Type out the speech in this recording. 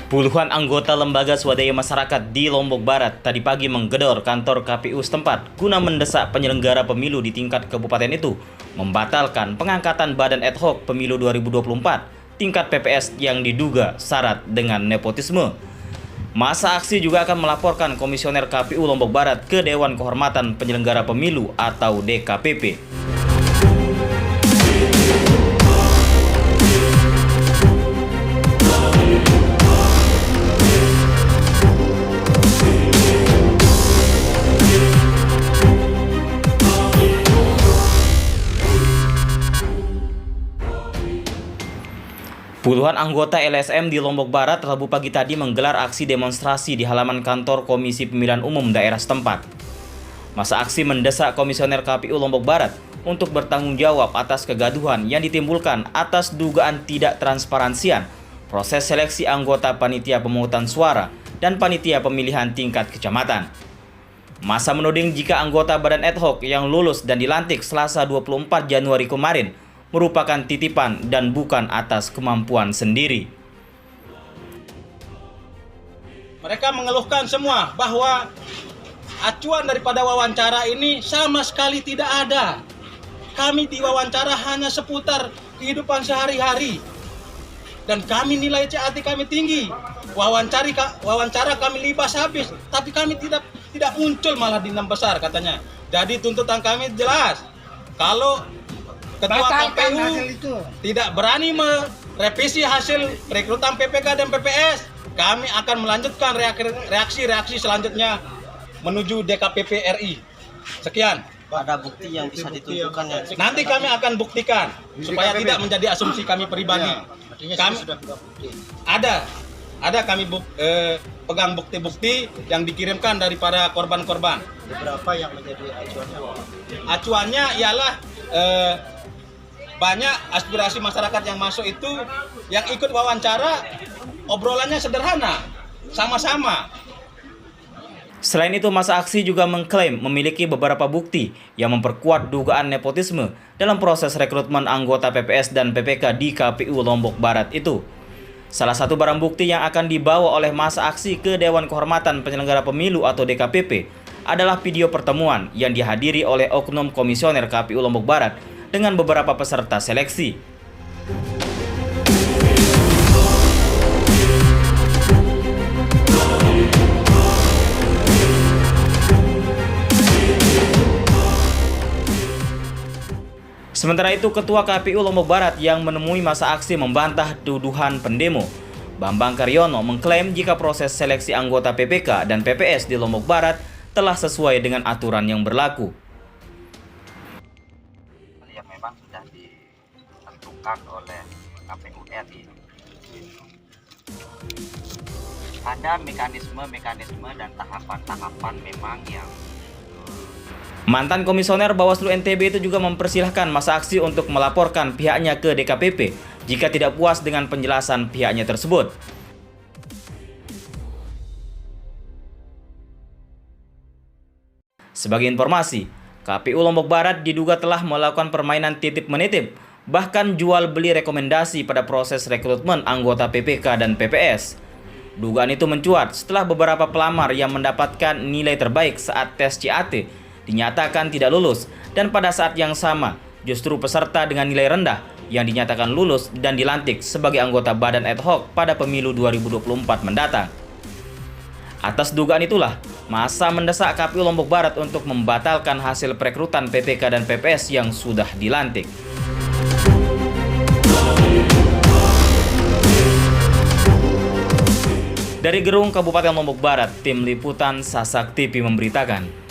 Puluhan anggota lembaga swadaya masyarakat di Lombok Barat tadi pagi menggedor kantor KPU setempat guna mendesak penyelenggara pemilu di tingkat kabupaten itu membatalkan pengangkatan badan ad hoc pemilu 2024 tingkat PPS yang diduga syarat dengan nepotisme. Masa aksi juga akan melaporkan Komisioner KPU Lombok Barat ke Dewan Kehormatan Penyelenggara Pemilu atau DKPP. Puluhan anggota LSM di Lombok Barat Rabu pagi tadi menggelar aksi demonstrasi di halaman kantor Komisi Pemilihan Umum daerah setempat. Masa aksi mendesak Komisioner KPU Lombok Barat untuk bertanggung jawab atas kegaduhan yang ditimbulkan atas dugaan tidak transparansian proses seleksi anggota panitia pemungutan suara dan panitia pemilihan tingkat kecamatan. Masa menuding jika anggota badan ad hoc yang lulus dan dilantik Selasa 24 Januari kemarin merupakan titipan dan bukan atas kemampuan sendiri. Mereka mengeluhkan semua bahwa acuan daripada wawancara ini sama sekali tidak ada. Kami diwawancara hanya seputar kehidupan sehari-hari. Dan kami nilai CAT kami tinggi. Wawancara kami libas habis, tapi kami tidak muncul malah di 6 besar katanya. Jadi tuntutan kami jelas. Kalau Ketua KPU tidak berani merevisi hasil rekrutan PPK dan PPS, kami akan melanjutkan reaksi-reaksi selanjutnya menuju DKPP RI. Sekian. Ada bukti yang bisa ditunjukkan ya? Nanti kami akan buktikan supaya tidak menjadi asumsi kami pribadi. Kami ada kami pegang bukti-bukti yang dikirimkan dari para korban-korban. Berapa yang menjadi acuannya? Acuannya ialah banyak aspirasi masyarakat yang masuk itu, yang ikut wawancara, obrolannya sederhana, sama-sama. Selain itu, masa aksi juga mengklaim memiliki beberapa bukti yang memperkuat dugaan nepotisme dalam proses rekrutmen anggota PPS dan PPK di KPU Lombok Barat itu. Salah satu barang bukti yang akan dibawa oleh masa aksi ke Dewan Kehormatan Penyelenggara Pemilu atau DKPP adalah video pertemuan yang dihadiri oleh oknum Komisioner KPU Lombok Barat dengan beberapa peserta seleksi. Sementara itu, Ketua KPU Lombok Barat yang menemui masa aksi membantah tuduhan pendemo. Bambang Karyono mengklaim jika proses seleksi anggota PPK dan PPS di Lombok Barat telah sesuai dengan aturan yang berlaku. Yang memang sudah ditentukan oleh KPU RI. Ada mekanisme dan tahapan-tahapan memang yang Mantan Komisioner Bawaslu NTB itu juga mempersilahkan masa aksi untuk melaporkan pihaknya ke DKPP jika tidak puas dengan penjelasan pihaknya tersebut. Sebagai informasi, KPU Lombok Barat diduga telah melakukan permainan titip-menitip, bahkan jual beli rekomendasi pada proses rekrutmen anggota PPK dan PPS. Dugaan itu mencuat setelah beberapa pelamar yang mendapatkan nilai terbaik saat tes CAT dinyatakan tidak lulus, dan pada saat yang sama justru peserta dengan nilai rendah yang dinyatakan lulus dan dilantik sebagai anggota badan ad hoc pada pemilu 2024 mendatang. Atas dugaan itulah, masa mendesak KPU Lombok Barat untuk membatalkan hasil perekrutan PPK dan PPS yang sudah dilantik. Dari Gerung, Kabupaten Lombok Barat, Tim Liputan Sasak TV memberitakan.